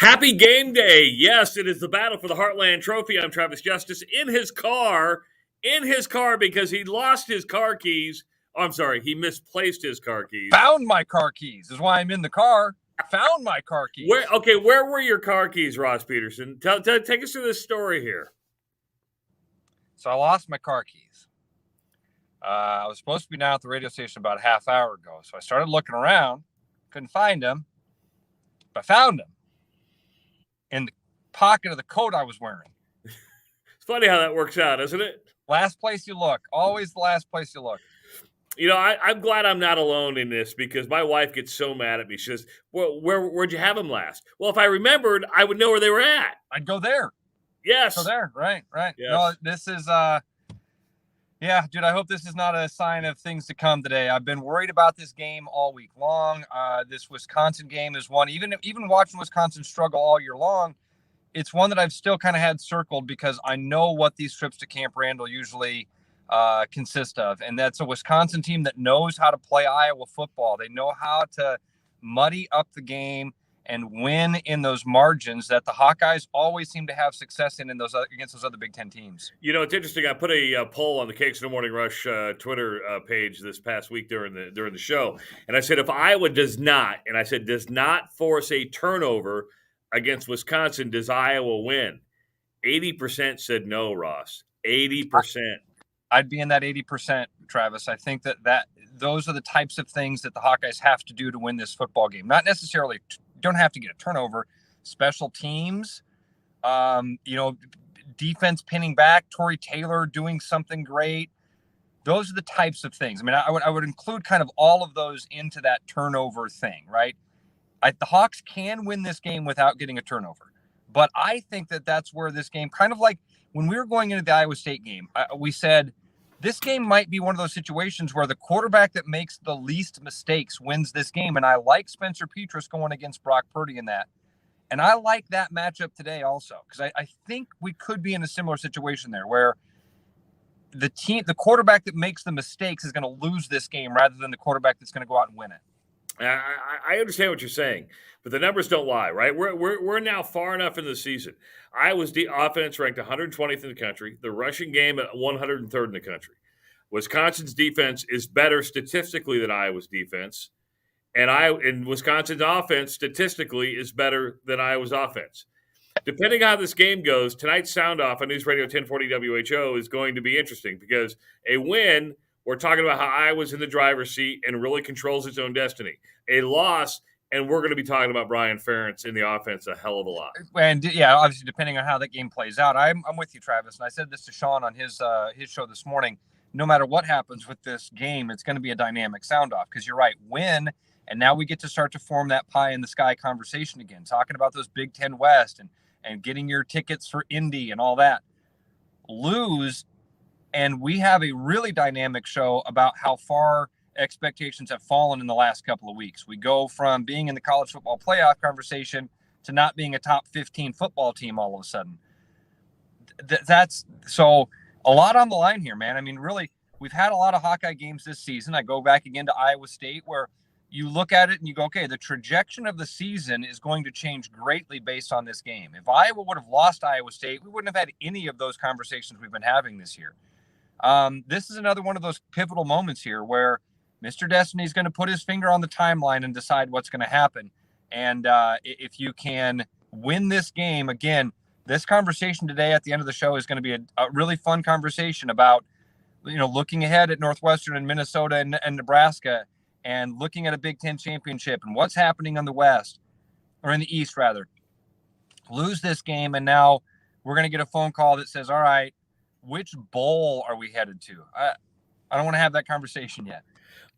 Happy game day. Yes, it is the battle for the Heartland Trophy. I'm Travis Justice in his car because he lost his car keys. Oh, I'm sorry, he misplaced his car keys. Found my car keys is why I'm in the car. Found my car keys. Where were your car keys, Ross Peterson? Take us through this story here. So I lost my car keys. I was supposed to be down at the radio station about a half hour ago. So I started looking around, couldn't find them, but I found them in the pocket of the coat I was wearing. It's funny how that works out, isn't it? Last place you look. Always the last place you look. You know, I'm glad I'm not alone in this because my wife gets so mad at me. She says, well, where'd you have them last? Well, if I remembered, I would know where they were at. I'd go there. Yes. Go there. Right. Yes. No, this is, yeah, dude, I hope this is not a sign of things to come today. I've been worried about this game all week long. This Wisconsin game is one, even watching Wisconsin struggle all year long, it's one that I've still kind of had circled because I know what these trips to Camp Randall usually consist of. And that's a Wisconsin team that knows how to play Iowa football. They know how to muddy up the game and win in those margins that the Hawkeyes always seem to have success in those against those other Big Ten teams. You know, it's interesting. I put a poll on the Cakes in the Morning Rush Twitter page this past week during the show, and I said if Iowa does not force a turnover against Wisconsin, does Iowa win? 80% said no, Ross. 80%. I'd be in that 80%, Travis. I think that those are the types of things that the Hawkeyes have to do to win this football game. Not necessarily don't have to get a turnover. Special teams, defense pinning back, Torrey Taylor doing something great. Those are the types of things. I mean, I would include kind of all of those into that turnover thing, right? The Hawks can win this game without getting a turnover. But I think that that's where this game, kind of like when we were going into the Iowa State game, we said this game might be one of those situations where the quarterback that makes the least mistakes wins this game. And I like Spencer Petras going against Brock Purdy in that. And I like that matchup today also, because I think we could be in a similar situation there where the quarterback that makes the mistakes is going to lose this game rather than the quarterback that's going to go out and win it. I understand what you're saying, but the numbers don't lie, right? We're now far enough in the season. Iowa's offense ranked 120th in the country, the rushing game at 103rd in the country. Wisconsin's defense is better statistically than Iowa's defense, and Wisconsin's offense statistically is better than Iowa's offense. Depending on how this game goes, tonight's sound off on News Radio 1040 WHO is going to be interesting because a win, we're talking about how Iowa's in the driver's seat and really controls its own destiny. A loss, and we're going to be talking about Brian Ferentz in the offense a hell of a lot. And yeah, obviously, depending on how that game plays out, I'm with you, Travis. And I said this to Sean on his show this morning. No matter what happens with this game, it's going to be a dynamic sound off because you're right. Win, and now we get to start to form that pie in the sky conversation again, talking about those Big Ten West and getting your tickets for Indy and all that. Lose. And we have a really dynamic show about how far expectations have fallen in the last couple of weeks. We go from being in the college football playoff conversation to not being a top 15 football team all of a sudden. That's so a lot on the line here, man. I mean, really, we've had a lot of Hawkeye games this season. I go back again to Iowa State where you look at it and you go, okay, the trajectory of the season is going to change greatly based on this game. If Iowa would have lost Iowa State, we wouldn't have had any of those conversations we've been having this year. This is another one of those pivotal moments here where Mr. Destiny is going to put his finger on the timeline and decide what's going to happen. And if you can win this game, again, this conversation today at the end of the show is going to be a really fun conversation about, looking ahead at Northwestern and Minnesota and Nebraska and looking at a Big Ten championship and what's happening on the West or in the East rather. Lose this game. And now we're going to get a phone call that says, all right, which bowl are we headed to? I don't want to have that conversation yet.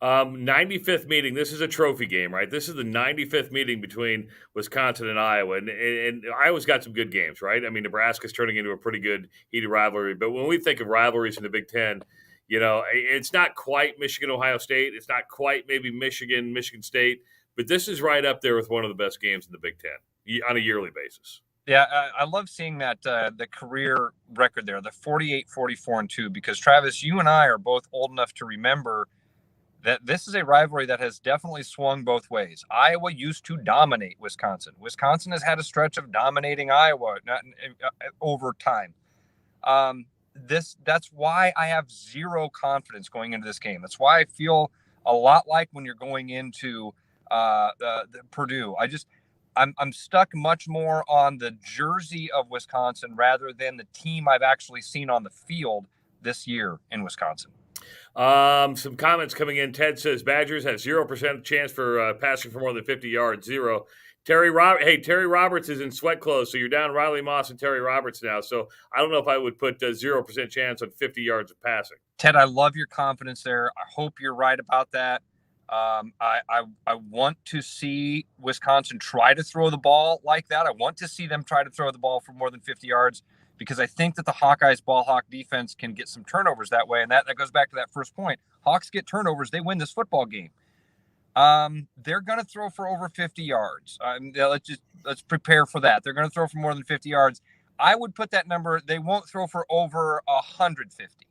95th meeting. This is a trophy game, right? This is the 95th meeting between Wisconsin and Iowa. And Iowa's got some good games, right? I mean, Nebraska's turning into a pretty good heated rivalry. But when we think of rivalries in the Big Ten, it's not quite Michigan-Ohio State. It's not quite maybe Michigan State. But this is right up there with one of the best games in the Big Ten on a yearly basis. Yeah, I love seeing that the career record there, the 48, 44, and 2, because, Travis, you and I are both old enough to remember that this is a rivalry that has definitely swung both ways. Iowa used to dominate Wisconsin. Wisconsin has had a stretch of dominating Iowa over time. That's why I have zero confidence going into this game. That's why I feel a lot like when you're going into the Purdue. I'm stuck much more on the jersey of Wisconsin rather than the team I've actually seen on the field this year in Wisconsin. Some comments coming in. Ted says Badgers have 0% chance for passing for more than 50 yards. 0. Terry Roberts is in sweat clothes, so you're down Riley Moss and Terry Roberts now. So I don't know if I would put 0% chance on 50 yards of passing. Ted, I love your confidence there. I hope you're right about that. I want to see Wisconsin try to throw the ball like that. I want to see them try to throw the ball for more than 50 yards because I think that the Hawkeyes ball hawk defense can get some turnovers that way. And that goes back to that first point. Hawks get turnovers. They win this football game. They're going to throw for over 50 yards. Let's prepare for that. They're going to throw for more than 50 yards. I would put that number. They won't throw for over 150.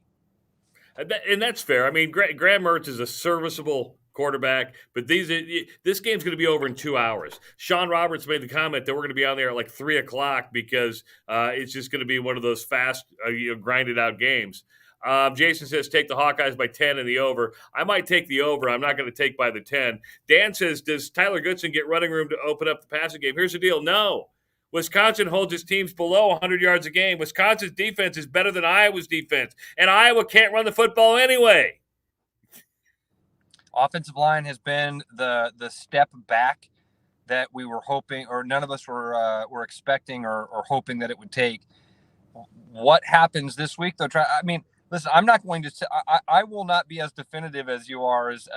And that's fair. I mean, Graham Mertz is a serviceable quarterback, but this game's going to be over in 2 hours. Sean Roberts made the comment that we're going to be on there at like 3:00 because it's just going to be one of those fast, grinded out games. Jason says take the Hawkeyes by 10 in the over. I might take the over. I'm not going to take by the 10. Dan says, does Tyler Goodson get running room to open up the passing game? Here's the deal. No. Wisconsin holds its teams below 100 yards a game. Wisconsin's defense is better than Iowa's defense, and Iowa can't run the football anyway. Offensive line has been the step back that we were hoping, or none of us were expecting or hoping that it would take. What happens this week, though? Listen, I'm not going to say I will not be as definitive as you are, as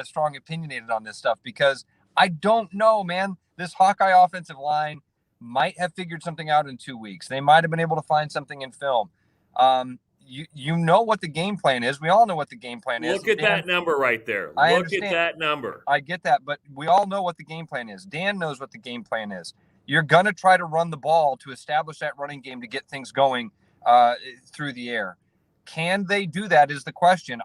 strong opinionated on this stuff because I don't know, man. This Hawkeye offensive line might have figured something out in 2 weeks. They might have been able to find something in film. You know what the game plan is. We all know what the game plan is. Look at that number right there. Look at that number. I get that, but we all know what the game plan is. Dan knows what the game plan is. You're going to try to run the ball to establish that running game to get things going through the air. Can they do that is the question.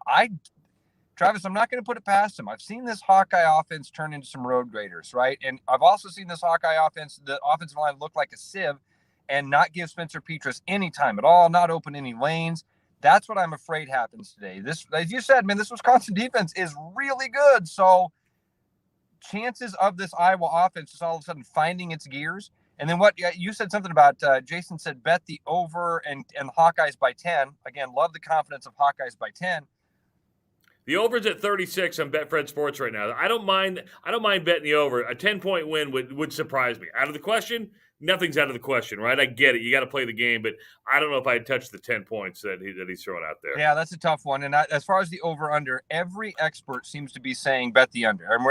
Travis, I'm not going to put it past them. I've seen this Hawkeye offense turn into some road graders, right? And I've also seen this Hawkeye offense, the offensive line look like a sieve and not give Spencer Petras any time at all, not open any lanes. That's what I'm afraid happens today. This, as you said, man, this Wisconsin defense is really good. So chances of this Iowa offense just all of a sudden finding its gears. And then what you said something about, Jason said, bet the over and Hawkeyes by 10. Again, love the confidence of Hawkeyes by 10. The over's at 36 on Betfred Sports right now. I don't mind betting the over. A 10-point win would surprise me. Out of the question? Nothing's out of the question, right? I get it. You got to play the game, but I don't know if I'd touch the 10 points that he's throwing out there. Yeah, that's a tough one. And as far as the over-under, every expert seems to be saying bet the under. And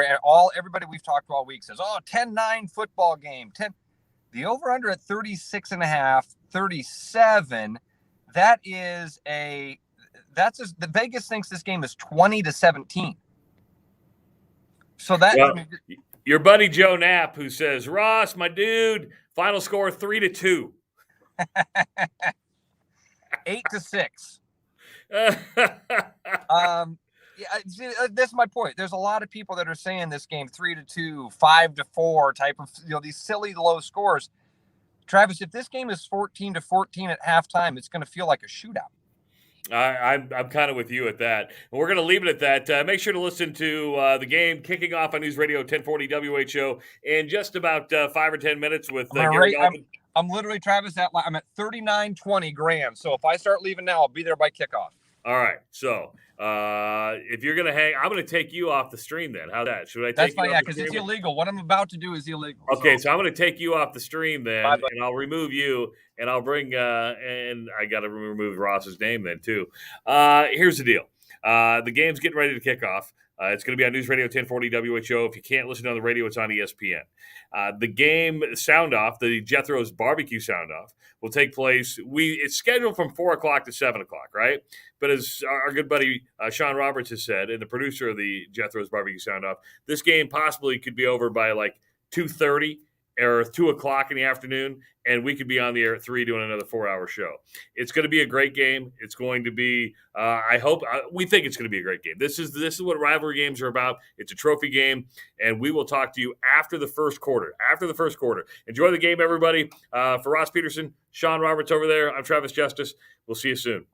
everybody we've talked to all week says, 10-9 football game. The over-under at 36.5, 37, the Vegas thinks this game is 20-17. So your buddy Joe Knapp, who says, Ross, my dude, final score 3-2. 8-6. That's my point. There's a lot of people that are saying this game 3-2, 5-4 type of, these silly low scores. Travis, if this game is 14-14 at halftime, it's going to feel like a shootout. I'm kind of with you at that. And we're going to leave it at that. Make sure to listen to the game kicking off on News Radio 1040 WHO in just about 5 or 10 minutes with Gary Dalton. I'm literally, Travis, I'm at 39.20 grand. So if I start leaving now, I'll be there by kickoff. All right. So if you're going to hang, I'm going to take you off the stream then. How's that? Should I take you off the stream? That's fine, yeah, because it's illegal. What I'm about to do is illegal. Okay, so I'm going to take you off the stream then, and I'll remove you, and I'll bring and I got to remove Ross's name then too. Here's the deal. The game's getting ready to kick off. It's going to be on News Radio 1040 WHO. If you can't listen on the radio, it's on ESPN. The game sound-off, the Jethro's Barbecue sound-off, will take place. It's scheduled from 4 o'clock to 7 o'clock, right? But as our good buddy Sean Roberts has said, and the producer of the Jethro's Barbecue sound-off, this game possibly could be over by like 2:30. or 2 o'clock in the afternoon, and we could be on the air at 3 doing another 4-hour show. It's going to be a great game. It's going to be, we think it's going to be a great game. This is what rivalry games are about. It's a trophy game, and we will talk to you after the first quarter. Enjoy the game, everybody. For Ross Peterson, Sean Roberts over there, I'm Travis Justice. We'll see you soon.